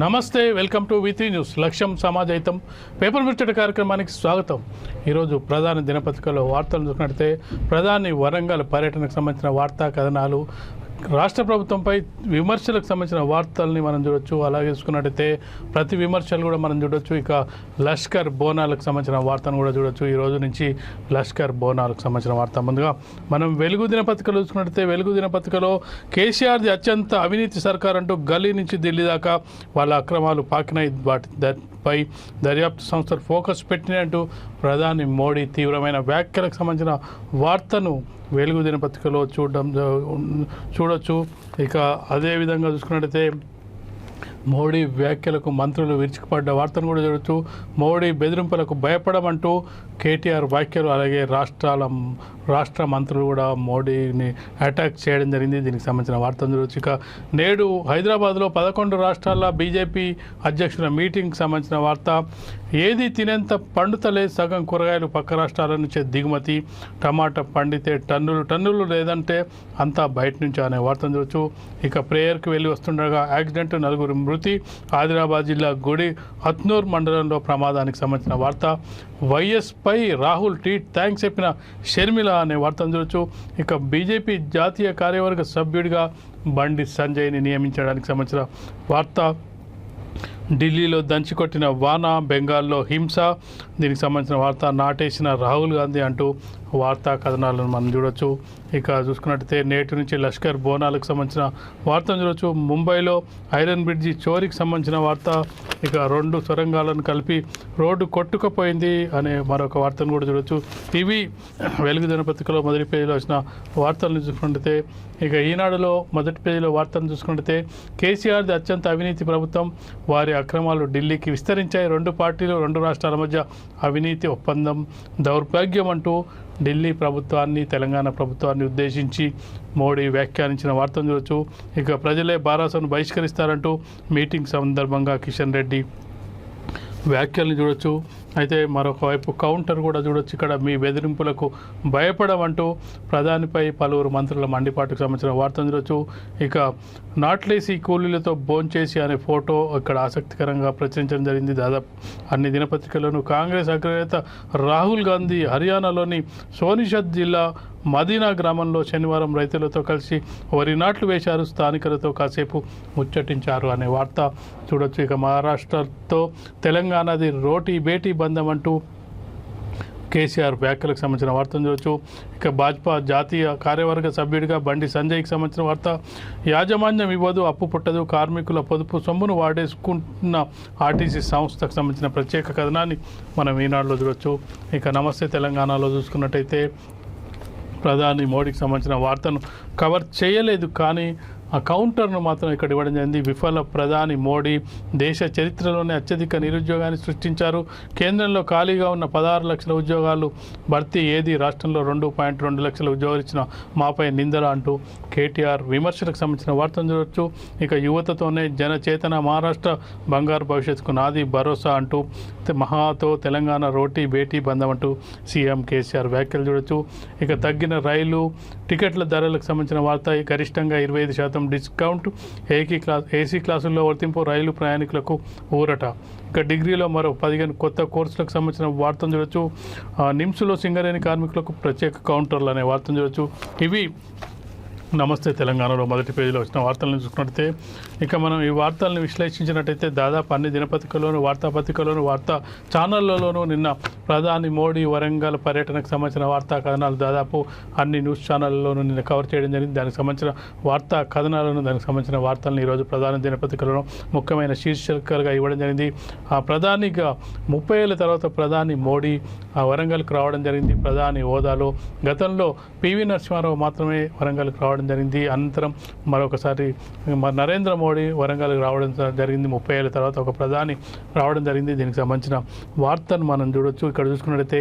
నమస్తే, welcome to V3 news. లక్ష్యం సమాజహితం paper ముచ్చట కార్యక్రమానికి స్వాగతం. ఈరోజు ప్రధాన దినపత్రికలో వార్తలు చూసినట్లయితే ప్రధాని వరంగల్ పర్యటనకు సంబంధించిన వార్తా కథనాలు, రాష్ట్ర ప్రభుత్వంపై విమర్శలకు సంబంధించిన వార్తల్ని మనం చూడొచ్చు. అలాగే చూసుకున్నట్టయితే ప్రతి విమర్శలు కూడా మనం చూడొచ్చు. ఇక లష్కర్ బోనాలకు సంబంధించిన వార్తను కూడా చూడొచ్చు. ఈ రోజు నుంచి లష్కర్ బోనాలకు సంబంధించిన వార్త. ముందుగా మనం వెలుగు దినపత్రికలో చూసుకున్నట్టయితే వెలుగు దినపత్రికలో కేసీఆర్ది అత్యంత అవినీతి సర్కార్ అంటూ గల్లీ నుంచి ఢిల్లీ దాకా వాళ్ళ అక్రమాలు పాకినాయి, వాటిపై దర్యాప్తు సంస్థలు ఫోకస్ పెట్టినట్టు ప్రధాని మోడీ తీవ్రమైన వ్యాఖ్యలకు సంబంధించిన వార్తను వెలుగు దినపత్రికలో చూడొచ్చు. ఇక అదేవిధంగా చూసుకున్నట్టయితే మోడీ వ్యాఖ్యలకు మంత్రులు విరుచుకుపడ్డ వార్తను కూడా చూడొచ్చు. మోడీ బెదిరింపులకు భయపడమంటూ కేటీఆర్ వ్యాఖ్యలు, అలాగే రాష్ట్ర మంత్రులు కూడా మోడీని అటాక్ చేయడం జరిగింది. దీనికి సంబంధించిన వార్తను చూడొచ్చు. ఇక నేడు హైదరాబాద్లో 11 రాష్ట్రాల బీజేపీ అధ్యక్షుల మీటింగ్కి సంబంధించిన వార్త. ఏది తినేంత పండుతలే, సగం కూరగాయలు పక్క రాష్ట్రాల నుంచే దిగుమతి, టమాటా పండితే టన్నులు లేదంటే అంతా బయట నుంచి అనే వార్తను చూడొచ్చు. ఇక ప్రేయర్కి వెళ్ళి వస్తుండగా యాక్సిడెంట్, 4 మృతి. ఆదిలాబాద్ జిల్లా గుడి హత్నూర్ మండలంలో ప్రమాదానికి సంబంధించిన వార్త. వైఎస్పై రాహుల్ ట్వీట్, థ్యాంక్స్ చెప్పిన షర్మిల అనే వార్తను చూడొచ్చు. ఇక బీజేపీ జాతీయ కార్యవర్గ సభ్యుడిగా బండి సంజయ్ని నియమించడానికి సంబంధించిన వార్త. ఢిల్లీలో దంచికొట్టిన వాన, బెంగాల్లో హింస, దీనికి సంబంధించిన వార్త. నాటేసిన రాహుల్ గాంధీ అంటూ వార్తా కథనాలను మనం చూడొచ్చు. ఇక చూసుకున్నట్టయితే నేటి నుంచి లష్కర్ బోనాలకు సంబంధించిన వార్తను చూడొచ్చు. ముంబైలో ఐరన్ బ్రిడ్జి చోరీకి సంబంధించిన వార్త. ఇక 2 సొరంగాలను కలిపి రోడ్డు కొట్టుకుపోయింది అనే మరొక వార్తను కూడా చూడొచ్చు. ఇవి వెలుగు దినపత్రికలో మొదటి పేజీలో వచ్చిన వార్తలను చూసుకున్నట్టయితే, ఇక ఈనాడులో మొదటి పేజీలో వార్తను చూసుకున్నట్టయితే కేసీఆర్ది అత్యంత అవినీతి ప్రభుత్వం, వారి అక్రమాలు ఢిల్లీకి విస్తరించాయి, 2 పార్టీలు 2 రాష్ట్రాల మధ్య అవినీతి ఒప్పందం దౌర్భాగ్యం అంటూ ఢిల్లీ ప్రభుత్వాన్ని, తెలంగాణ ప్రభుత్వాన్ని ఉద్దేశించి మోడీ వ్యాఖ్యానించిన వార్తను చూడొచ్చు. ఇక ప్రజలే బారాసను బహిష్కరిస్తారంటూ మీటింగ్ సందర్భంగా కిషన్ రెడ్డి వ్యాఖ్యలను చూడొచ్చు. అయితే మరొక వైపు కౌంటర్ కూడా చూడొచ్చు. ఇక్కడ మీ బెదిరింపులకు భయపడమంటూ ప్రధానిపై పలువురు మంత్రుల మండిపాటుకు సంబంధించిన వార్తను చూడొచ్చు. ఇక నాట్లేసి కూలీలతో భోంచేసి అనే ఫోటో ఇక్కడ ఆసక్తికరంగా ప్రచురించడం జరిగింది. దాదాపు అన్ని దినపత్రికల్లోనూ. కాంగ్రెస్ అగ్రనేత రాహుల్ గాంధీ హర్యానాలోని సోనిషత్ జిల్లా మదీనా గ్రామంలో శనివారం రైతులతో కలిసి వరి నాట్లు వేశారు, స్థానికులతో కాసేపు ముచ్చటించారు అనే వార్త చూడొచ్చు. ఇక మహారాష్ట్రతో తెలంగాణది రోటీ బేటీ బంధం అంటూ కేసీఆర్ వ్యాఖ్యలకు సంబంధించిన వార్తను చూడొచ్చు. ఇక భాజపా జాతీయ కార్యవర్గ సభ్యుడిగా బండి సంజయ్కి సంబంధించిన వార్త. యాజమాన్యం ఇవ్వదు, అప్పు పుట్టదు, కార్మికుల పొదుపు సొమ్మును వాడేసుకుంటున్న ఆర్టీసీ సంస్థకు సంబంధించిన ప్రత్యేక కథనాన్ని మనం ఈనాడులో చూడొచ్చు. ఇక నమస్తే తెలంగాణలో చూసుకున్నట్టయితే ప్రధాని మోడీకి సంబంధించిన వార్తను కవర్ చేయలేదు, కానీ ఆ కౌంటర్ను మాత్రం ఇక్కడ ఇవ్వడం జరిగింది. విఫల ప్రధాని మోడీ దేశ చరిత్రలోనే అత్యధిక నిరుద్యోగాన్ని సృష్టించారు. కేంద్రంలో ఖాళీగా ఉన్న 16 లక్షల ఉద్యోగాలు భర్తీ ఏది, రాష్ట్రంలో 2.2 లక్షల ఉద్యోగాలు ఇచ్చిన మాపై నిందల అంటూ కేటీఆర్ విమర్శలకు సంబంధించిన వార్తను చూడొచ్చు. ఇక యువతతోనే జనచేతన, మహారాష్ట్ర బంగారు భవిష్యత్తుకు నాది భరోసా అంటూ మహాతో తెలంగాణ రోటీ బేటీ బంధం అంటూ సీఎం కేసీఆర్ వ్యాఖ్యలు చూడొచ్చు. ఇక తగ్గిన రైలు టికెట్ల ధరలకు సంబంధించిన వార్త. గరిష్టంగా 25% డిస్కౌంట్, ఏసీ క్లాసుల్లో వర్తింపు, రైలు ప్రయాణికులకు ఊరట. ఇక డిగ్రీలో మరో 15 కొత్త కోర్సులకు సంబంధించిన వార్తను చూడొచ్చు. నిమ్స్లో సింగరేణి కార్మికులకు ప్రత్యేక కౌంటర్లు అనే వార్తను చూడొచ్చు. ఇవి నమస్తే తెలంగాణలో మొదటి పేజీలో వచ్చిన వార్తలను చూసుకున్నట్టయితే, ఇక మనం ఈ వార్తలను విశ్లేషించినట్టయితే దాదాపు అన్ని దినపత్రికల్లోనూ, వార్తాపత్రికల్లోనూ, వార్తా ఛానళ్లలోనూ నిన్న ప్రధాని మోడీ వరంగల్ పర్యటనకు సంబంధించిన వార్తా కథనాలు దాదాపు అన్ని న్యూస్ ఛానళ్లలోనూ నిన్న కవర్ చేయడం జరిగింది. దానికి సంబంధించిన వార్తా కథనాలను, దానికి సంబంధించిన వార్తలను ఈరోజు ప్రధాన దినపత్రికలను ముఖ్యమైన శీర్షికలుగా ఇవ్వడం జరిగింది. ఆ ప్రధానిగా 30 ఏళ్ల తర్వాత ప్రధాని మోడీ వరంగల్కు రావడం జరిగింది. ప్రధాని హోదాలో గతంలో పివి నరసింహారావు మాత్రమే వరంగల్కు రావడం జరిగింది. అనంతరం మరొకసారి నరేంద్ర మోడీ వరంగల్కి రావడం జరిగింది. 30 ఏళ్ల తర్వాత ఒక ప్రధాని రావడం జరిగింది. దీనికి సంబంధించిన వార్తను మనం చూడొచ్చు. ఇక్కడ చూసుకున్నట్టయితే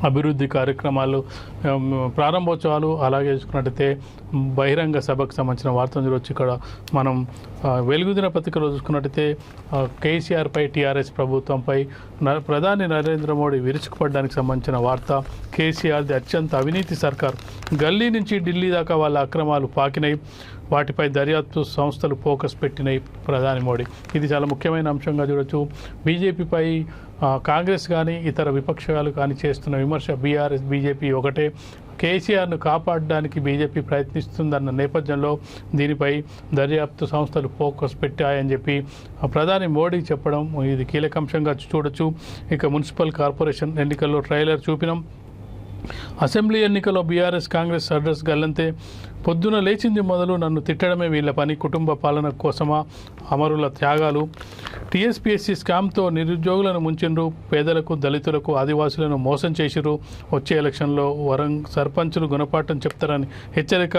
అభివృద్ధి కార్యక్రమాలు ప్రారంభోత్సవాలు, అలాగే చూసుకున్నట్టయితే బహిరంగ సభకు సంబంధించిన వార్తను చూడవచ్చు. ఇక్కడ మనం వెలుగు దినపత్రికలో చూసుకున్నట్టయితే కేసీఆర్పై టీఆర్ఎస్ ప్రభుత్వంపై ప్రధాని నరేంద్ర మోడీ విరుచుకుపడడానికి సంబంధించిన వార్త. కేసీఆర్ది అత్యంత అవినీతి సర్కార్, గల్లీ నుంచి ఢిల్లీ దాకా వాళ్ళ అక్రమాలు పాకినాయి, వాటిపై దర్యాప్తు సంస్థలు ఫోకస్ పెట్టినాయి ప్రధాని మోడీ. ఇది చాలా ముఖ్యమైన అంశంగా చూడొచ్చు. బీజేపీపై కాంగ్రెస్ కానీ ఇతర విపక్షాలు కానీ చేస్తున్న విమర్శ బీఆర్ఎస్ బీజేపీ ఒకటే, కేసీఆర్ను కాపాడడానికి బీజేపీ ప్రయత్నిస్తుందన్న నేపథ్యంలో దీనిపై దర్యాప్తు సంస్థలు ఫోకస్ పెట్టాయని చెప్పి ప్రధాని మోడీ చెప్పడం ఇది కీలక అంశంగా చూడొచ్చు. ఇక మున్సిపల్ కార్పొరేషన్ ఎన్నికల్లో ట్రైలర్ చూపినాం. అసెంబ్లీ ఎన్నికల్లో బీఆర్ఎస్ కాంగ్రెస్ అడ్రస్ గల్లంతే, పొద్దున లేచింది మొదలు నన్ను తిట్టడమే వీళ్ళ పని, కుటుంబ పాలన కోసమా అమరుల త్యాగాలు, టీఎస్పీఎస్సీ స్కామ్తో నిరుద్యోగులను ముంచిండ్రు, పేదలకు దళితులకు ఆదివాసులను మోసం చేసిరు, వచ్చే ఎలక్షన్లో సర్పంచులు గుణపాఠం చెప్తారని హెచ్చరిక,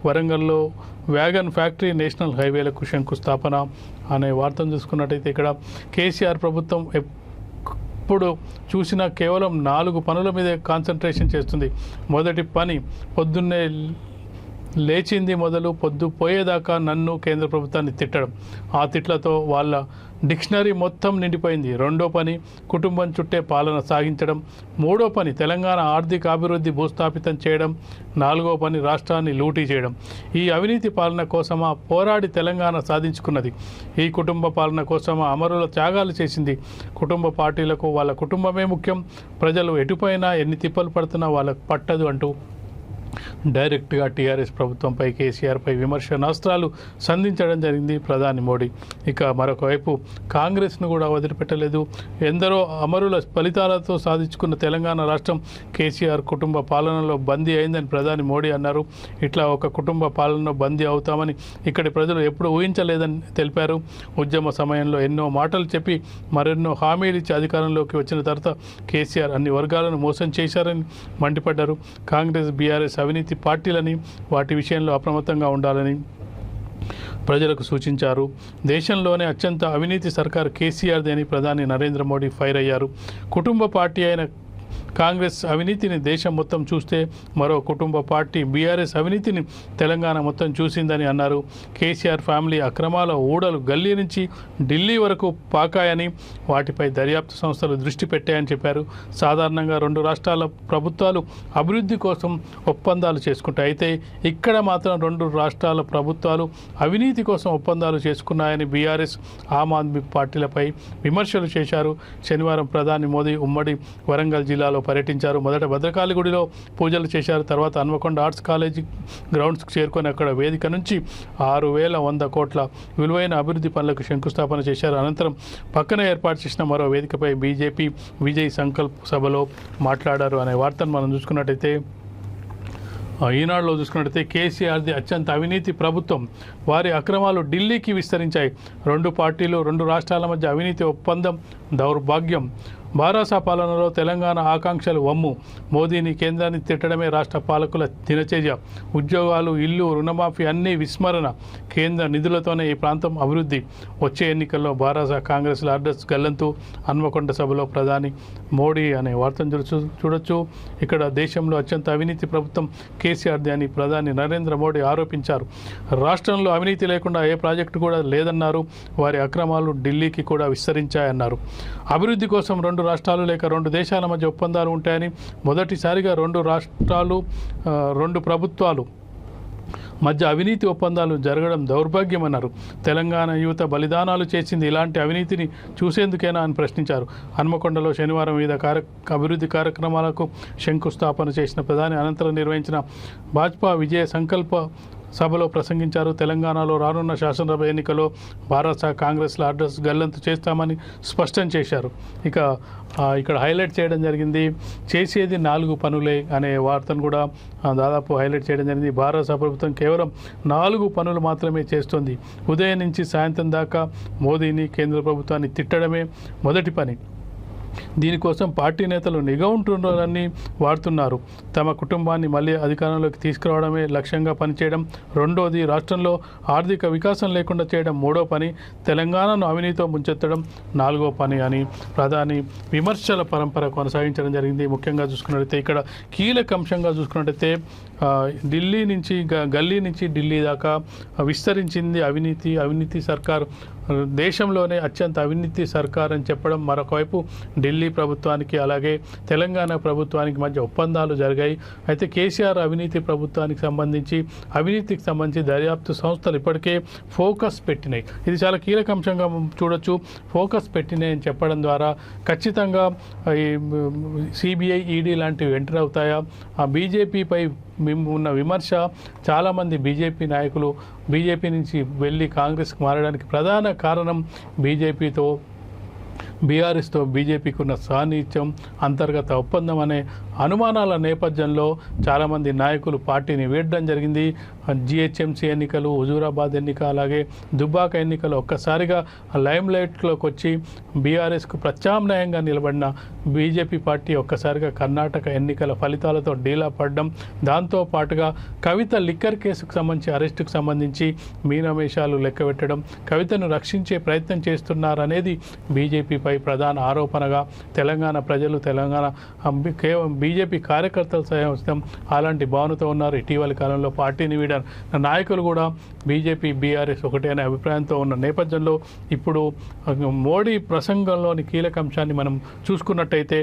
వరంగల్లో వ్యాగన్ ఫ్యాక్టరీ నేషనల్ హైవేలకు శంకుస్థాపన అనే వార్తను చూసుకున్నట్టయితే ఇక్కడ కేసీఆర్ ప్రభుత్వం ఇప్పుడు చూసినా కేవలం 4 పనుల మీదే కాన్సన్ట్రేషన్ చేస్తుంది. మొదటి పని పొద్దున్నే లేచింది మొదలు పొద్దు పోయేదాకా నన్ను కేంద్ర ప్రభుత్వాన్ని తిట్టడం, ఆ తిట్లతో వాళ్ళ డిక్షనరీ మొత్తం నిండిపోయింది. రెండో పని కుటుంబం చుట్టే పాలన సాగించడం, మూడో పని తెలంగాణ ఆర్థిక అభివృద్ధి భూస్థాపితం చేయడం, నాలుగో పని రాష్ట్రాన్ని లూటీ చేయడం. ఈ అవినీతి పాలన కోసమా పోరాడి తెలంగాణ సాధించుకున్నది, ఈ కుటుంబ పాలన కోసమా అమరుల త్యాగాలు చేసింది. కుటుంబ పార్టీలకు వాళ్ళ కుటుంబమే ముఖ్యం, ప్రజలు ఎటుపోయినా ఎన్ని తిప్పలు పడుతున్నా వాళ్ళకు పట్టదు అంటూ డైరెక్ట్గా టీఆర్ఎస్ ప్రభుత్వంపై కేసీఆర్పై విమర్శనాస్త్రాలు సంధించడం జరిగింది ప్రధాని మోడీ. ఇక మరొక వైపు కాంగ్రెస్ను కూడా వదిలిపెట్టలేదు. ఎందరో అమరుల ఫలితాలతో సాధించుకున్న తెలంగాణ రాష్ట్రం కేసీఆర్ కుటుంబ పాలనలో బందీ అయిందని ప్రధాని మోడీ అన్నారు. ఇట్లా ఒక కుటుంబ పాలనలో బందీ అవుతామని ఇక్కడి ప్రజలు ఎప్పుడు ఊహించలేదని తెలిపారు. ఉద్యమ సమయంలో ఎన్నో మాటలు చెప్పి మరెన్నో హామీలు ఇచ్చి అధికారంలోకి వచ్చిన తర్వాత కేసీఆర్ అన్ని వర్గాలను మోసం చేశారని మండిపడ్డారు. కాంగ్రెస్ బీఆర్ఎస్ అవినీతి పార్టీలని, వాటి విషయంలో అప్రమత్తంగా ఉండాలని ప్రజలకు సూచించారు. దేశంలోనే అత్యంత అవినీతి సర్కారు కేసీఆర్ది అని ప్రధాని నరేంద్ర మోడీ ఫైర్ అయ్యారు. కుటుంబ పార్టీ అయిన కాంగ్రెస్ అవినీతిని దేశం మొత్తం చూస్తే మరో కుటుంబ పార్టీ బీఆర్ఎస్ అవినీతిని తెలంగాణ మొత్తం చూసిందని అన్నారు. కేసీఆర్ ఫ్యామిలీ అక్రమాల ఊడలు గల్లీ నుంచి ఢిల్లీ వరకు పాకాయని, వాటిపై దర్యాప్తు సంస్థలు దృష్టి పెట్టాయని చెప్పారు. సాధారణంగా 2 రాష్ట్రాల ప్రభుత్వాలు అభివృద్ధి కోసం ఒప్పందాలు చేసుకుంటాయి, అయితే ఇక్కడ మాత్రం 2 రాష్ట్రాల ప్రభుత్వాలు అవినీతి కోసం ఒప్పందాలు చేసుకున్నాయని బీఆర్ఎస్ ఆమ్ ఆద్మీ పార్టీలపై విమర్శలు చేశారు. శనివారం ప్రధాని మోదీ ఉమ్మడి వరంగల్ జిల్లాలో పర్యటించారు. మొదట భద్రకాళిగుడిలో పూజలు చేశారు. తర్వాత హన్మకొండ ఆర్ట్స్ కాలేజీ గ్రౌండ్స్కి చేరుకొని అక్కడ వేదిక నుంచి 6,100 కోట్ల విలువైన అభివృద్ధి పనులకు శంకుస్థాపన చేశారు. అనంతరం పక్కన ఏర్పాటు చేసిన మరో వేదికపై బీజేపీ విజయ్ సంకల్ప్ సభలో మాట్లాడారు అనే వార్తను మనం చూసుకున్నట్టయితే ఈనాడులో చూసుకున్నట్టయితే కేసీఆర్ది అత్యంత అవినీతి ప్రభుత్వం, వారి అక్రమాలు ఢిల్లీకి విస్తరించాయి. 2 పార్టీలు 2 రాష్ట్రాల మధ్య అవినీతి ఒప్పందం దౌర్భాగ్యం, బారాసా పాలనలో తెలంగాణ ఆకాంక్షలు వమ్ము, మోదీని కేంద్రాన్ని తిట్టడమే రాష్ట్ర పాలకుల దినచర్య, ఉద్యోగాలు ఇల్లు రుణమాఫీ అన్నీ విస్మరణ, కేంద్ర నిధులతోనే ఈ ప్రాంతం అభివృద్ధి, వచ్చే ఎన్నికల్లో బారాసా కాంగ్రెస్ల అడ్రస్ గల్లంతు, హన్మకొండ సభలో ప్రధాని మోడీ అనే వార్తను చూడొచ్చు. ఇక్కడ దేశంలో అత్యంత అవినీతి ప్రభుత్వం కేసీఆర్ది అని ప్రధాని నరేంద్ర మోడీ ఆరోపించారు. రాష్ట్రంలో అవినీతి లేకుండా ఏ ప్రాజెక్టు కూడా లేదన్నారు. వారి అక్రమాలు ఢిల్లీకి కూడా విస్తరించాయన్నారు. అభివృద్ధి కోసం 2 రాష్ట్రాలు లేక 2 దేశాల మధ్య ఒప్పందాలు ఉంటాయని, మొదటిసారిగా 2 రాష్ట్రాలు 2 ప్రభుత్వాలు మధ్య అవినీతి ఒప్పందాలు జరగడం దౌర్భాగ్యమన్నారు. తెలంగాణ యువత బలిదానాలు చేసింది ఇలాంటి అవినీతిని చూసేందుకేనా అని ప్రశ్నించారు. హన్మకొండలో శనివారం వివిధ అభివృద్ధి కార్యక్రమాలకు శంకుస్థాపన చేసిన ప్రధాని అనంతరం నిర్వహించిన భాజపా విజయ సంకల్ప సభలో ప్రసంగించారు. తెలంగాణలో రానున్న శాసనసభ ఎన్నికల్లో బారాసా కాంగ్రెస్ల అడ్రస్ గల్లంతు చేస్తామని స్పష్టం చేశారు. ఇక్కడ హైలైట్ చేయడం జరిగింది, చేసేది 4 పనులే అనే వార్తను కూడా దాదాపు హైలైట్ చేయడం జరిగింది. బారాసా ప్రభుత్వం కేవలం 4 పనులు మాత్రమే చేస్తుంది. ఉదయం నుంచి సాయంత్రం దాకా మోదీని కేంద్ర ప్రభుత్వాన్ని తిట్టడమే మొదటి పని. దీనికోసం పార్టీ నేతలు నిఘంటువులన్నీ వాడుతున్నారు. తమ కుటుంబాన్ని మళ్ళీ అధికారంలోకి తీసుకురావడమే లక్ష్యంగా పనిచేయడం రెండోది, రాష్ట్రంలో ఆర్థిక వికాసం లేకుండా చేయడం మూడో పని, తెలంగాణను అవినీతితో ముంచెత్తడం నాలుగో పని అని ప్రధాని విమర్శల పరంపర కొనసాగించడం జరిగింది. ముఖ్యంగా చూసుకున్నట్లయితే ఇక్కడ కీలక అంశంగా చూసుకున్నట్లయితే ఢిల్లీ నుంచి గల్లీ నుంచి ఢిల్లీ దాకా విస్తరించింది అవినీతి సర్కారు, దేశంలోనే అత్యంత అవినీతి సర్కార్ అని చెప్పడం. మరొకవైపు ఢిల్లీ ప్రభుత్వానికి అలాగే తెలంగాణ ప్రభుత్వానికి మధ్య ఒప్పందాలు జరిగాయి. అయితే కేసీఆర్ అవినీతికి సంబంధించి దర్యాప్తు సంస్థలు ఇప్పటికే ఫోకస్ పెట్టినాయి. ఇది చాలా కీలక అంశంగా చూడొచ్చు. ఫోకస్ పెట్టినాయి అని చెప్పడం ద్వారా ఖచ్చితంగా ఈ సిబిఐ, ఈడీ లాంటివి ఎంటర్ అవుతాయా? ఆ బీజేపీపై ఉన్న విమర్శ, చాలామంది బీజేపీ నాయకులు బీజేపీ నుంచి వెళ్ళి కాంగ్రెస్కి మారడానికి ప్రధాన కారణం బీఆర్ఎస్తో బీజేపీకి ఉన్న సాన్నిహిత్యం, అంతర్గత ఒప్పందం అనే అనుమానాల నేపథ్యంలో చాలామంది నాయకులు పార్టీని వీడడం జరిగింది. జిహెచ్ఎంసీ ఎన్నికలు, హుజూరాబాద్ ఎన్నిక, అలాగే దుబ్బాక ఎన్నికలు ఒక్కసారిగా లైమ్ లైట్లోకి వచ్చి బీఆర్ఎస్కు ప్రత్యామ్నాయంగా నిలబడిన బీజేపీ పార్టీ ఒక్కసారిగా కర్ణాటక ఎన్నికల ఫలితాలతో డీలా పడడం, దాంతో పాటుగా కవిత లిక్కర్ కేసుకు సంబంధించి అరెస్టుకు సంబంధించి మీనమేషాలు లెక్కబెట్టడం, కవితను రక్షించే ప్రయత్నం చేస్తున్నారనేది బీజేపీపై ప్రధాన ఆరోపణగా తెలంగాణ ప్రజలు, కేవలం బీజేపీ కార్యకర్తలు సైతం అలాంటి భావనతో ఉన్నారు. ఇటీవలి కాలంలో పార్టీని వీడిన నాయకులు కూడా బీజేపీ, బీఆర్ఎస్ ఒకటే అనే అభిప్రాయంతో ఉన్న నేపథ్యంలో ఇప్పుడు మోడీ ప్రసంగంలోని కీలక అంశాన్ని మనం చూసుకున్నట్టయితే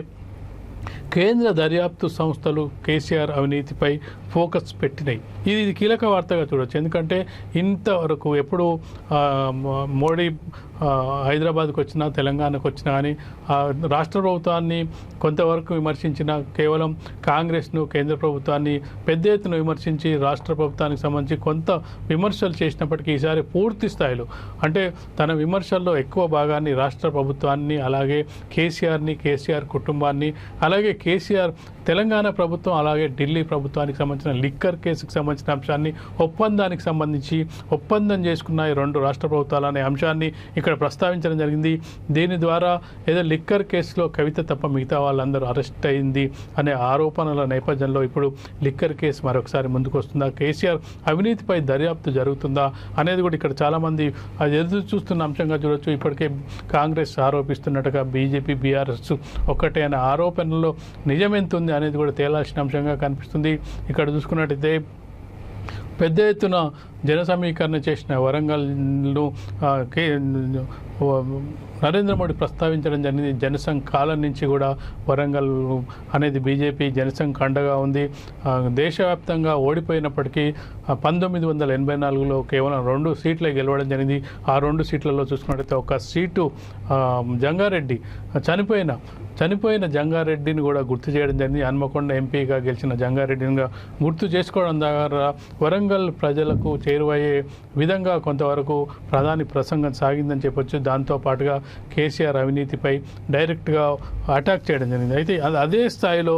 కేంద్ర దర్యాప్తు సంస్థలు కేసీఆర్ అవినీతిపై ఫోకస్ పెట్టినాయి. ఇది కీలక వార్తగా చూడవచ్చు. ఎందుకంటే ఇంతవరకు ఎప్పుడు మోడీ హైదరాబాద్కు వచ్చినా, తెలంగాణకు వచ్చినా కానీ రాష్ట్ర ప్రభుత్వాన్ని కొంతవరకు విమర్శించిన, కేవలం కాంగ్రెస్ను, కేంద్ర ప్రభుత్వాన్ని పెద్ద ఎత్తున విమర్శించి రాష్ట్ర ప్రభుత్వానికి సంబంధించి కొంత విమర్శలు చేసినప్పటికీ ఈసారి పూర్తి స్థాయిలో, అంటే తన విమర్శల్లో ఎక్కువ భాగాన్ని రాష్ట్ర ప్రభుత్వాన్ని, అలాగే కేసీఆర్ కుటుంబాన్ని, అలాగే కేసీఆర్ తెలంగాణ ప్రభుత్వం, అలాగే ఢిల్లీ ప్రభుత్వానికి సంబంధించిన లిక్కర్ కేసుకు సంబంధించిన అంశాన్ని, ఒప్పందం చేసుకున్న ఈ రెండు రాష్ట్ర ప్రభుత్వాలు అనే అంశాన్ని ఇక్కడ ప్రస్తావించడం జరిగింది. దీని ద్వారా ఏదో లిక్కర్ కేసులో కవిత తప్ప మిగతా వాళ్ళందరూ అరెస్ట్ అయింది అనే ఆరోపణల నేపథ్యంలో ఇప్పుడు లిక్కర్ కేసు మరొకసారి ముందుకు వస్తుందా, కేసీఆర్ అవినీతిపై దర్యాప్తు జరుగుతుందా అనేది కూడా ఇక్కడ చాలామంది అది ఎదురు చూస్తున్న అంశంగా చూడొచ్చు. ఇప్పటికే కాంగ్రెస్ ఆరోపిస్తున్నట్టుగా బీజేపీ, బీఆర్ఎస్ ఒక్కటే అనే ఆరోపణలో నిజమెంతుంది అనేది కూడా తేలాల్సిన అంశంగా కనిపిస్తుంది. ఇక్కడ చూసుకున్నట్టయితే పెద్ద ఎత్తున జన సమీకరణ చేసిన వరంగల్ను నరేంద్ర మోడీ ప్రస్తావించడం జరిగింది. జనసంఘ్ కాలం నుంచి కూడా వరంగల్ అనేది బీజేపీ జనసంఘ్ అండగా ఉంది. దేశవ్యాప్తంగా ఓడిపోయినప్పటికీ 1984లో కేవలం 2 సీట్లే గెలవడం జరిగింది. ఆ 2 సీట్లలో చూసుకున్నట్టయితే ఒక సీటు జంగారెడ్డి చనిపోయిన జంగారెడ్డిని కూడా గుర్తు చేయడం జరిగింది. హన్మకొండ ఎంపీగా గెలిచిన జంగారెడ్డిని గుర్తు చేసుకోవడం ద్వారా వరంగల్ ప్రజలకు చేరువయ్యే విధంగా కొంతవరకు ప్రధాని ప్రసంగం సాగిందని చెప్పొచ్చు. దాంతోపాటుగా కేసీఆర్ అవినీతిపై డైరెక్ట్గా అటాక్ చేయడం జరిగింది. అయితే అదే స్థాయిలో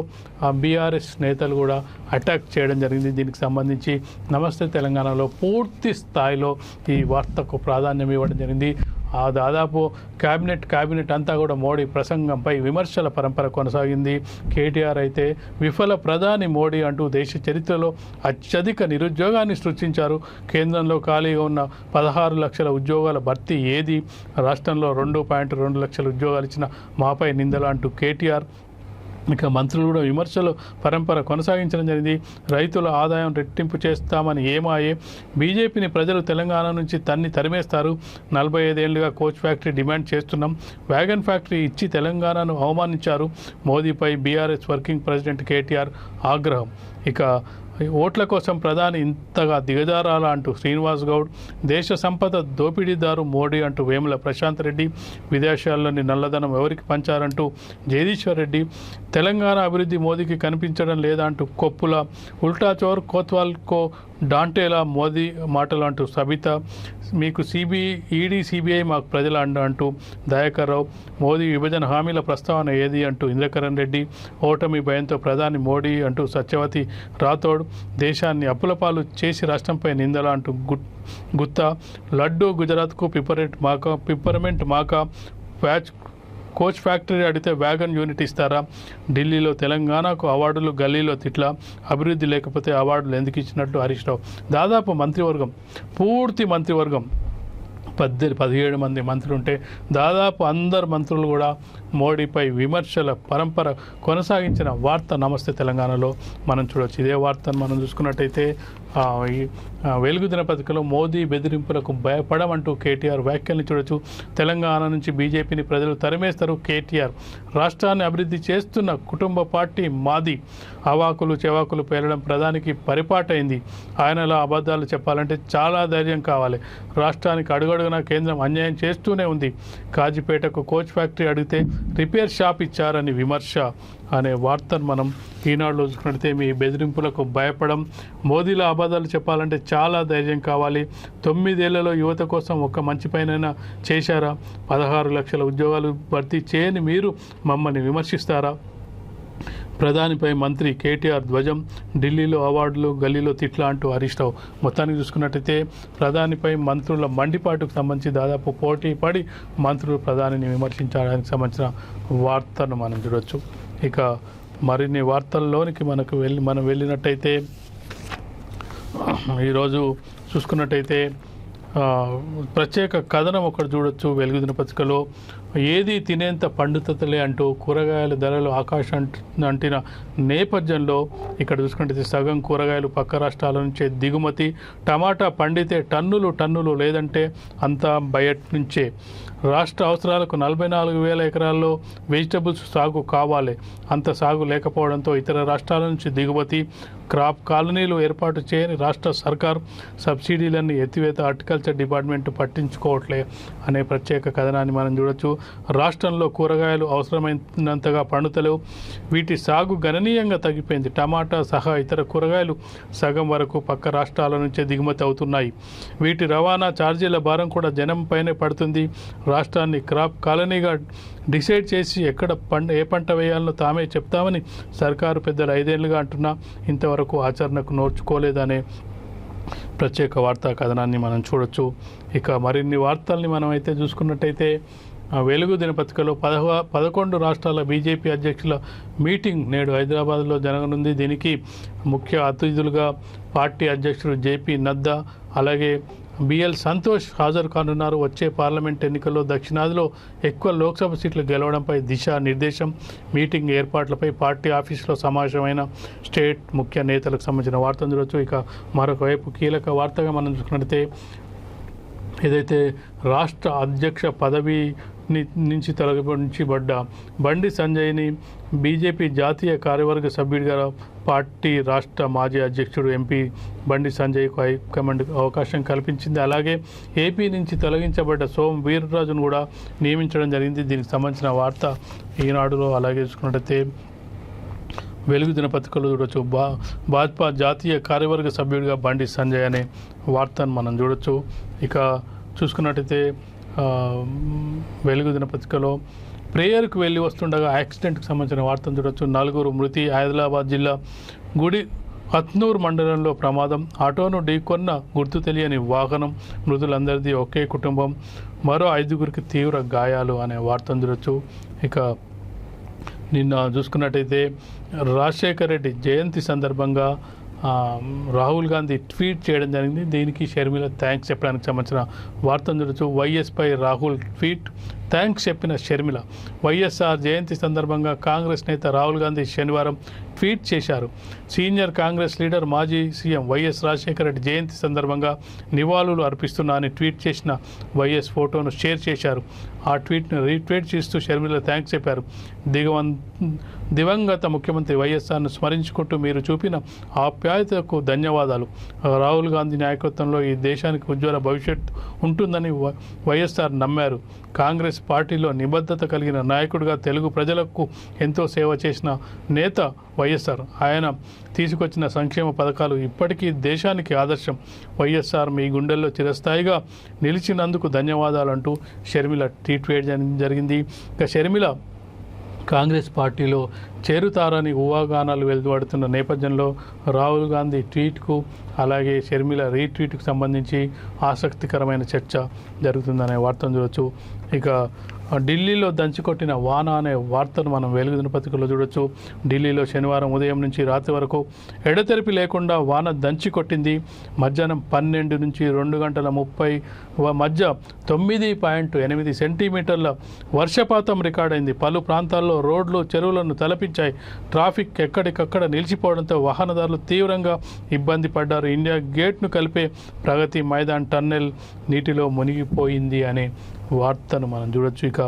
బీఆర్ఎస్ నేతలు కూడా అటాక్ చేయడం జరిగింది. దీనికి సంబంధించి నమస్తే తెలంగాణలో పూర్తి స్థాయిలో ఈ వార్తకు ప్రాధాన్యం ఇవ్వడం జరిగింది. దాదాపు క్యాబినెట్ అంతా కూడా మోడీ ప్రసంగంపై విమర్శల పరంపర కొనసాగింది. కేటీఆర్ అయితే విఫల ప్రధాని మోడీ అంటూ దేశ చరిత్రలో అత్యధిక నిరుద్యోగాన్ని సృష్టించారు. కేంద్రంలో ఖాళీగా ఉన్న 16 లక్షల ఉద్యోగాల భర్తీ ఏది, రాష్ట్రంలో 2.2 లక్షల ఉద్యోగాలు ఇచ్చిన మాపై నిందలు అంటూ కేటీఆర్. ఇక మంత్రులు కూడా విమర్శలు పరంపర కొనసాగించడం జరిగింది. రైతుల ఆదాయం రెట్టింపు చేస్తామని ఏమాయే, బీజేపీని ప్రజలు తెలంగాణ నుంచి తరిమేస్తారు. 45 ఏళ్లుగా కోచ్ ఫ్యాక్టరీ డిమాండ్ చేస్తున్నాం. వ్యాగన్ ఫ్యాక్టరీ ఇచ్చి తెలంగాణను అవమానించారు. మోదీపై బీఆర్ఎస్ వర్కింగ్ ప్రెసిడెంట్ కేటీఆర్ ఆగ్రహం. ఇక ఓట్ల కోసం ప్రధాని ఇంతగా దిగజారాలా అంటూ శ్రీనివాస్ గౌడ్, దేశ సంపద దోపిడీదారు మోడీ అంటూ వేముల ప్రశాంత్ రెడ్డి, విదేశాల్లోని నల్లధనం ఎవరికి పంచారంటూ జగదీశ్వర్ రెడ్డి, తెలంగాణ అభివృద్ధి మోదీకి కనిపించడం లేదా అంటూ కొప్పుల, ఉల్టా చోర్ కోత్వాల్కో డాంటేలా మోదీ మాటలు అంటూ సబిత, మీకు ఈడీ సిబిఐ మాకు ప్రజల అండ అంటూ దయాకర్ రావు, మోదీ విభజన హామీల ప్రస్తావన ఏది అంటూ ఇంద్రకరణ్ రెడ్డి, ఓటమి భయంతో ప్రధాని మోడీ అంటూ సత్యవతి రాథోడ్, దేశాన్ని అప్పులపాలు చేసి రాష్ట్రంపై నిందల అంటూ గుత్తా, లడ్డూ గుజరాత్కు పిప్పర్మెంట్ మాకా, కోచ్ ఫ్యాక్టరీ అడిగితే వ్యాగన్ యూనిట్ ఇస్తారా, ఢిల్లీలో తెలంగాణకు అవార్డులు, గల్లీలో తిట్ల, అభివృద్ధి లేకపోతే అవార్డులు ఎందుకు ఇచ్చినట్టు హరీష్ రావు. దాదాపు పూర్తి మంత్రివర్గం 17 మంది మంత్రులు ఉంటే దాదాపు అందరు మంత్రులు కూడా మోడీపై విమర్శల పరంపర కొనసాగించిన వార్త నమస్తే తెలంగాణలో మనం చూడవచ్చు. ఇదే వార్తను మనం చూసుకున్నట్టయితే వెలుగు దినపత్రికలో మోదీ బెదిరింపులకు భయపడమంటూ కేటీఆర్ వ్యాఖ్యల్ని చూడొచ్చు. తెలంగాణ నుంచి బీజేపీని ప్రజలు తరిమేస్తారు కేటీఆర్. రాష్ట్రాన్ని అభివృద్ధి చేస్తున్న కుటుంబ పార్టీ మాది. అవాకులు చెవాకులు పేలడం ప్రధానికి పరిపాటైంది. ఆయనలా అబద్ధాలు చెప్పాలంటే చాలా ధైర్యం కావాలి. రాష్ట్రానికి అడుగడుగునా కేంద్రం అన్యాయం చేస్తూనే ఉంది. కాజీపేటకు కోచ్ ఫ్యాక్టరీ అడిగితే రిపేర్ షాప్ ఇచ్చారని విమర్శ అనే వార్తను మనం ఈనాడులో చూసుకున్నట్లయితే మీ బెదిరింపులకు భయపడం, మోదీలో అబద్ధాలు చెప్పాలంటే చాలా ధైర్యం కావాలి. 9 ఏళ్లలో యువత కోసం ఒక్క మంచి పైన చేశారా? 16 లక్షల ఉద్యోగాలు భర్తీ చేయని మీరు మమ్మల్ని విమర్శిస్తారా? ప్రధానిపై మంత్రి కేటీఆర్ ధ్వజం. ఢిల్లీలో అవార్డులు, గల్లీలో తిట్ల అంటూ హరీష్ రావు. మొత్తానికి చూసుకున్నట్టయితే ప్రధానిపై మంత్రుల మండిపాటుకు సంబంధించి దాదాపు పోటీ పడి మంత్రులు ప్రధానిని విమర్శించడానికి సంబంధించిన వార్తను మనం చూడవచ్చు. ఇక మరిన్ని వార్తల్లోనికి మనం వెళ్ళినట్టయితే ఈరోజు చూసుకున్నట్టయితే ప్రత్యేక కథనం ఒకటి చూడొచ్చు వెలుగు దినపత్రికలో. ఏది తినేంత పండుతలే అంటూ కూరగాయల ధరలు ఆకాశం అంటిన నేపథ్యంలో ఇక్కడ చూసుకుంటే సగం కూరగాయలు పక్క రాష్ట్రాల నుంచే దిగుమతి. టమాటా పండితే టన్నులు లేదంటే అంతా బయట నుంచే. రాష్ట్ర అవసరాలకు 44,000 ఎకరాల్లో వెజిటబుల్స్ సాగు కావాలి. అంత సాగు లేకపోవడంతో ఇతర రాష్ట్రాల నుంచి దిగుమతి. క్రాప్ కాలనీలు ఏర్పాటు చేయని రాష్ట్ర సర్కార్. సబ్సిడీలన్నీ ఎత్తివేత. హార్టికల్చర్ డిపార్ట్మెంట్ పట్టించుకోవట్లే అనే ప్రత్యేక కథనాన్ని మనం చూడొచ్చు. రాష్ట్రంలో కూరగాయలు అవసరమైనంతగా పండుతలేవు. వీటి సాగు గణనీయంగా తగ్గిపోయింది. టమాటా సహా ఇతర కూరగాయలు సగం వరకు పక్క రాష్ట్రాల నుంచే దిగుమతి అవుతున్నాయి. వీటి రవాణా ఛార్జీల భారం కూడా జనం పైనే పడుతుంది. రాష్ట్రాన్ని క్రాప్ కాలనీగా డిసైడ్ చేసి ఏ పంట వేయాలనో తామే చెప్తామని సర్కారు పెద్దలు 5 ఏళ్లుగా అంటున్నా ఇంతవరకు ఆచరణకు నోచుకోలేదనే ప్రత్యేక వార్తా కథనాన్ని మనం చూడొచ్చు. ఇక మరిన్ని వార్తల్ని మనం అయితే చూసుకున్నట్టయితే వెలుగు దినపత్రికలో 11 రాష్ట్రాల బీజేపీ అధ్యక్షుల మీటింగ్ నేడు హైదరాబాద్లో జరగనుంది. దీనికి ముఖ్య అతిథులుగా పార్టీ అధ్యక్షుడు జేపీ నడ్డా అలాగే బిఎల్ సంతోష్ హాజరు కానున్నారు. వచ్చే పార్లమెంట్ ఎన్నికల్లో దక్షిణాదిలో ఎక్కువ లోక్సభ సీట్లు గెలవడంపై దిశా నిర్దేశం. మీటింగ్ ఏర్పాట్లపై పార్టీ ఆఫీసులో సమావేశమైన స్టేట్ ముఖ్య నేతలకు సంబంధించిన వార్తను చూడవచ్చు. ఇక మరొక వైపు కీలక వార్తగా మనం చూసుకున్నట్లయితే ఏదైతే రాష్ట్ర అధ్యక్ష పదవి నుంచి తొలగించబడ్డ బండి సంజయ్ని బీజేపీ జాతీయ కార్యవర్గ సభ్యుడిగా పార్టీ రాష్ట్ర మాజీ అధ్యక్షుడు ఎంపీ బండి సంజయ్కు హైకమాండ్ అవకాశం కల్పించింది. అలాగే ఏపీ నుంచి తొలగించబడ్డ సోము వీర్రాజును కూడా నియమించడం జరిగింది. దీనికి సంబంధించిన వార్త ఈనాడులో అలాగే చూసుకున్నట్టయితే వెలుగు దినపత్రికలో చూడొచ్చు. భాజపా జాతీయ కార్యవర్గ సభ్యుడిగా బండి సంజయ్ అనే వార్తను మనం చూడొచ్చు. ఇక చూసుకున్నట్టయితే వెలుగు దినపత్రికలో ప్రేయర్కు వెళ్ళి వస్తుండగా యాక్సిడెంట్కి సంబంధించిన వార్తను చూడొచ్చు. 4 మృతి. ఆదిలాబాద్ జిల్లా గుడి హత్నూర్ మండలంలో ప్రమాదం. ఆటోను ఢీకొన్న గుర్తు తెలియని వాహనం. మృతులందరిది ఒకే కుటుంబం. మరో 5గురికి తీవ్ర గాయాలు అనే వార్తను చూడొచ్చు. ఇక నిన్న చూసుకున్నట్టయితే రాజశేఖర్ రెడ్డి జయంతి సందర్భంగా రాహుల్ గాంధీ ట్వీట్ చేయడం జరిగింది. దీనికి షర్మిల థ్యాంక్స్ చెప్పడానికి సంబంధించిన వార్తను చూడొచ్చు. వైఎస్పై రాహుల్ ట్వీట్. థ్యాంక్స్ చెప్పిన షర్మిల. వైఎస్ఆర్ జయంతి సందర్భంగా కాంగ్రెస్ నేత రాహుల్ గాంధీ శనివారం ట్వీట్ చేశారు. సీనియర్ కాంగ్రెస్ లీడర్ మాజీ సీఎం వైఎస్ రాజశేఖర రెడ్డి జయంతి సందర్భంగా నివాళులు అర్పిస్తున్నా అని ట్వీట్ చేసిన వైఎస్ ఫోటోను షేర్ చేశారు. ఆ ట్వీట్ను రీట్వీట్ చేస్తూ షర్మిల థ్యాంక్స్ చెప్పారు. దివంగత ముఖ్యమంత్రి వైఎస్ఆర్ను స్మరించుకుంటూ మీరు చూపిన ఆప్యాయతకు ధన్యవాదాలు. రాహుల్ గాంధీ నాయకత్వంలో ఈ దేశానికి ఉజ్వల భవిష్యత్తు ఉంటుందని వైఎస్ఆర్ నమ్మారు. కాంగ్రెస్ పార్టీలో నిబద్ధత కలిగిన నాయకుడిగా తెలుగు ప్రజలకు ఎంతో సేవ చేసిన నేత వైఎస్ఆర్. ఆయన తీసుకొచ్చిన సంక్షేమ పథకాలు ఇప్పటికీ దేశానికి ఆదర్శం. వైఎస్ఆర్ మీ గుండెల్లో చిరస్థాయిగా నిలిచినందుకు ధన్యవాదాలు అంటూ షర్మిల ట్వీట్ చేయడం జరిగింది. ఇక షర్మిల కాంగ్రెస్ పార్టీలో చేరుతారని ఊహాగానాలు వెలువడుతున్న నేపథ్యంలో రాహుల్ గాంధీ ట్వీట్కు అలాగే షర్మిల రీట్వీట్కు సంబంధించి ఆసక్తికరమైన చర్చ జరుగుతుందనే వార్తను చూడవచ్చు. ఇక ఢిల్లీలో దంచికొట్టిన వాన అనే వార్తను మనం వెలుగు దినపత్రికలో చూడొచ్చు. ఢిల్లీలో శనివారం ఉదయం నుంచి రాత్రి వరకు ఎడతెరిపి లేకుండా వాన దంచి కొట్టింది. మధ్యాహ్నం 12 నుంచి 2 గంటల 30 మధ్య 9.8 సెంటీమీటర్ల వర్షపాతం రికార్డైంది. పలు ప్రాంతాల్లో రోడ్లు చెరువులను తలపించాయి. ట్రాఫిక్ ఎక్కడికక్కడ నిలిచిపోవడంతో వాహనదారులు తీవ్రంగా ఇబ్బంది పడ్డారు. ఇండియా గేట్ను కలిపే ప్రగతి మైదాన్ టన్నెల్ నీటిలో మునిగిపోయింది అనే వార్తను మనం చూడొచ్చు. ఇక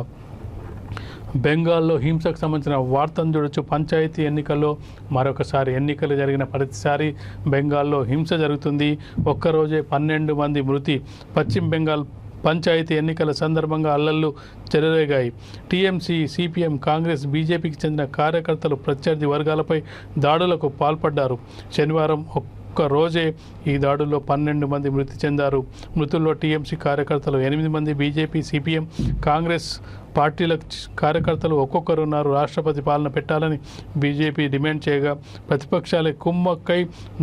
బెంగాల్లో హింసకు సంబంధించిన వార్తను చూడొచ్చు. పంచాయతీ ఎన్నికల్లో మరొకసారి ఎన్నికలు జరిగిన ప్రతిసారి బెంగాల్లో హింస జరుగుతుంది. ఒక్కరోజే 12 మంది మృతి. పశ్చిమ బెంగాల్ పంచాయతీ ఎన్నికల సందర్భంగా అల్లర్లు చెలరేగాయి. టీఎంసీ, సిపిఎం, కాంగ్రెస్, బీజేపీకి చెందిన కార్యకర్తలు ప్రత్యర్థి వర్గాలపై దాడులకు పాల్పడ్డారు. శనివారం ఒక్క రోజే ఈ దాడుల్లో 12 మంది మృతి చెందారు. మృతుల్లో టీఎంసీ కార్యకర్తలు 8 మంది, బీజేపీ, సిపిఎం, కాంగ్రెస్ పార్టీల కార్యకర్తలు ఒక్కొక్కరు ఉన్నారు. రాష్ట్రపతి పాలన పెట్టాలని బీజేపీ డిమాండ్ చేయగా ప్రతిపక్షాలే కుమ్మక్కై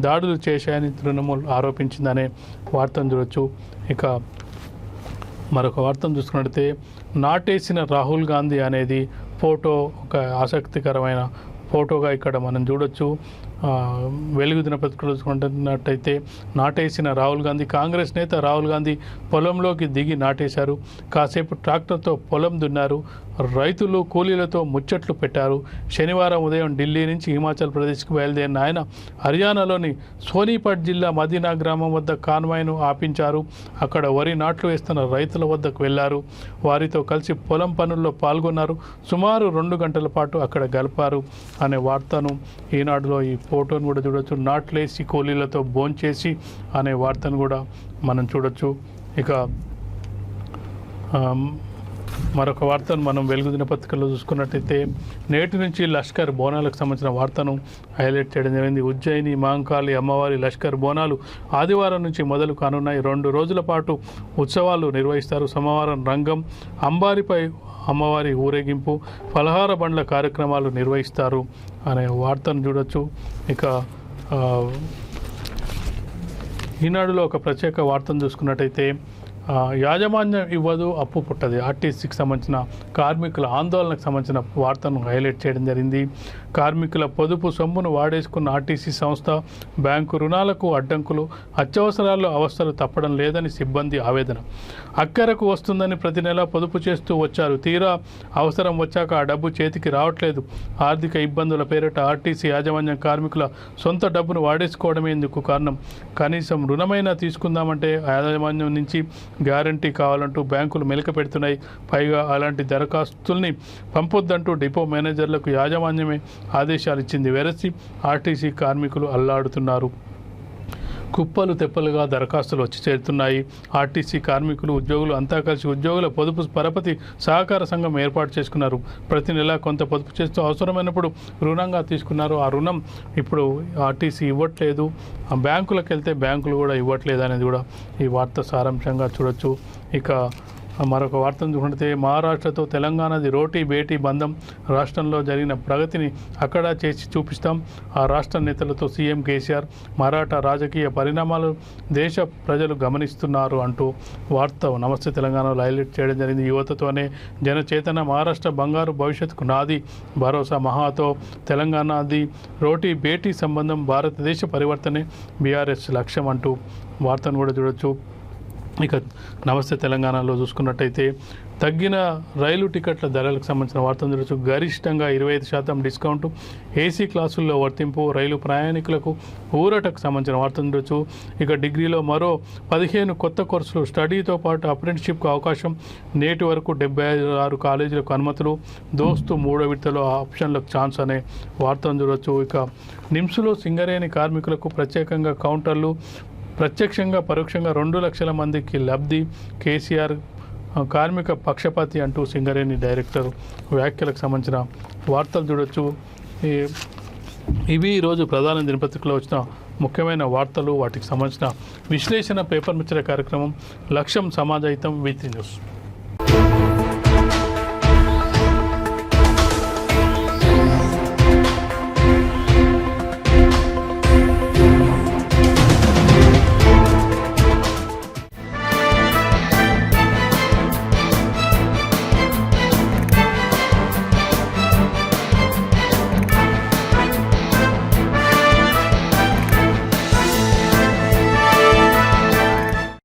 దాడులు చేశాయని తృణమూల్ ఆరోపించిందనే వార్తను చూడొచ్చు. ఇక మరొక వార్తను చూసుకున్నట్లయితే నాటేసిన రాహుల్ గాంధీ అనేది ఫోటో ఒక ఆసక్తికరమైన ఫోటోగా ఇక్కడ మనం చూడొచ్చు. వెలుగు దినపత్రికలు చూసుకుంటున్నట్టయితే నాటేసిన రాహుల్ గాంధీ. కాంగ్రెస్ నేత రాహుల్ గాంధీ పొలంలోకి దిగి నాటేశారు. కాసేపు ట్రాక్టర్తో పొలం దున్నారు. రైతులు కూలీలతో ముచ్చట్లు పెట్టారు. శనివారం ఉదయం ఢిల్లీ నుంచి హిమాచల్ ప్రదేశ్కు బయలుదేరిన ఆయన హర్యానాలోని సోనీపట్ జిల్లా మదీనా గ్రామం వద్ద కాన్వాయ్ను ఆపించారు. అక్కడ వరి నాట్లు వేస్తున్న రైతుల వద్దకు వెళ్లారు. వారితో కలిసి పొలం పనుల్లో పాల్గొన్నారు. సుమారు 2 గంటల పాటు అక్కడ గడిపారు అనే వార్తను ఈనాడులో ఈ ఫోటోను కూడా చూడొచ్చు. నాట్లేసి కూలీలతో భోంచేసి అనే వార్తను కూడా మనం చూడొచ్చు. ఇక మరొక వార్తను మనం వెలుగు దినపత్రికల్లో చూసుకున్నట్టయితే నేటి నుంచి లష్కర్ బోనాలకు సంబంధించిన వార్తను హైలైట్ చేయడం జరిగింది. ఉజ్జయిని మహంకాళి అమ్మవారి లష్కర్ బోనాలు ఆదివారం నుంచి మొదలు కానున్నాయి. 2 రోజుల పాటు ఉత్సవాలు నిర్వహిస్తారు. సోమవారం రంగం, అంబారిపై అమ్మవారి ఊరేగింపు, ఫలహార బండ్ల కార్యక్రమాలు నిర్వహిస్తారు అనే వార్తను చూడొచ్చు. ఇక ఈనాడులో ఒక ప్రత్యేక వార్తను చూసుకున్నట్టయితే యాజమాన్యం ఇవ్వదు అప్పు పుట్టదు. ఆర్టీసీకి సంబంధించిన కార్మికుల ఆందోళనకు సంబంధించిన వార్తను హైలైట్ చేయడం జరిగింది. కార్మికుల పొదుపు సొమ్మును వాడేసుకున్న ఆర్టీసీ సంస్థ, బ్యాంకు రుణాలకు అడ్డంకులు, అత్యవసరాల్లో అవస్థలు తప్పడం లేదని సిబ్బంది ఆవేదన. అక్కరకు వస్తుందని ప్రతి నెల పొదుపు చేస్తూ వచ్చారు. తీరా అవసరం వచ్చాక ఆ డబ్బు చేతికి రావట్లేదు. ఆర్థిక ఇబ్బందుల పేరిట ఆర్టీసీ యాజమాన్యం కార్మికుల సొంత డబ్బును వాడేసుకోవడమే ఇందుకు కారణం. కనీసం రుణమైనా తీసుకుందామంటే యాజమాన్యం నుంచి గ్యారంటీ కావాలంటూ బ్యాంకులు మెలిక పెడుతున్నాయి. పైగా అలాంటి దరఖాస్తుల్ని పంపొద్దంటూ డిపో మేనేజర్లకు యాజమాన్యమే ఆదేశాలు ఇచ్చింది. వెరసి ఆర్టీసీ కార్మికులు అల్లాడుతున్నారు. కుప్పలు తెప్పలుగా దరఖాస్తులు వచ్చి చేరుతున్నాయి. ఆర్టీసీ కార్మికులు, ఉద్యోగులు అంతా కలిసి ఉద్యోగుల పొదుపు పరపతి సహకార సంఘం ఏర్పాటు చేసుకున్నారు. ప్రతి నెల కొంత పొదుపు చేస్తూ అవసరమైనప్పుడు రుణంగా తీసుకున్నారు. ఆ రుణం ఇప్పుడు ఆర్టీసీ ఇవ్వట్లేదు. బ్యాంకులకు వెళ్తే బ్యాంకులు కూడా ఇవ్వట్లేదు అనేది కూడా ఈ వార్త సారాంశంగా చూడొచ్చు. ఇక మరొక వార్తను చూసుకుంటే మహారాష్ట్రతో తెలంగాణది రోటీ బేటీ బంధం. రాష్ట్రంలో జరిగిన ప్రగతిని అక్కడ చేసి చూపిస్తాం. ఆ రాష్ట్ర నేతలతో సీఎం కేసీఆర్. మరాఠా రాజకీయ పరిణామాలు దేశ ప్రజలు గమనిస్తున్నారు అంటూ వార్త నమస్తే తెలంగాణలో హైలైట్ చేయడం జరిగింది. యువతతోనే జనచేతన, మహారాష్ట్ర బంగారు భవిష్యత్తుకు నాది భరోసా, మహాతో తెలంగాణది రోటీ బేటీ సంబంధం, భారతదేశ పరివర్తనే బీఆర్ఎస్ లక్ష్యం అంటూ వార్తను కూడా చూడొచ్చు. ఇక నమస్తే తెలంగాణలో చూసుకున్నట్టయితే తగ్గిన రైలు టికెట్ల ధరలకు సంబంధించిన వార్తను చూడొచ్చు. గరిష్టంగా 25% డిస్కౌంట్, ఏసీ క్లాసుల్లో వర్తింపు, రైలు ప్రయాణికులకు ఊరటకు సంబంధించిన వార్తను చూడొచ్చు. ఇక డిగ్రీలో మరో 15 కొత్త కోర్సులు, స్టడీతో పాటు అప్రెంటిస్షిప్కు అవకాశం. నేటి వరకు 76 కాలేజీలకు అనుమతులు. దోస్తు 3వ విడతలో ఆప్షన్లకు ఛాన్స్ అనే వార్తను చూడొచ్చు. ఇక నిమ్స్లో సింగరేణి కార్మికులకు ప్రత్యేకంగా కౌంటర్లు, ప్రత్యక్షంగా పరోక్షంగా 2 లక్షల మందికి లబ్ధి. కేసీఆర్ కార్మిక పక్షపాతి అంటూ సింగరేణి డైరెక్టర్ వ్యాఖ్యలకు సంబంధించిన వార్తలు చూడొచ్చు. ఇవి ఈరోజు ప్రధాన దినపత్రికలో వచ్చిన ముఖ్యమైన వార్తలు. వాటికి సంబంధించిన విశ్లేషణ పేపర్ మిర్చర్ కార్యక్రమం. లక్ష్యం సమాజహితం, V3 న్యూస్.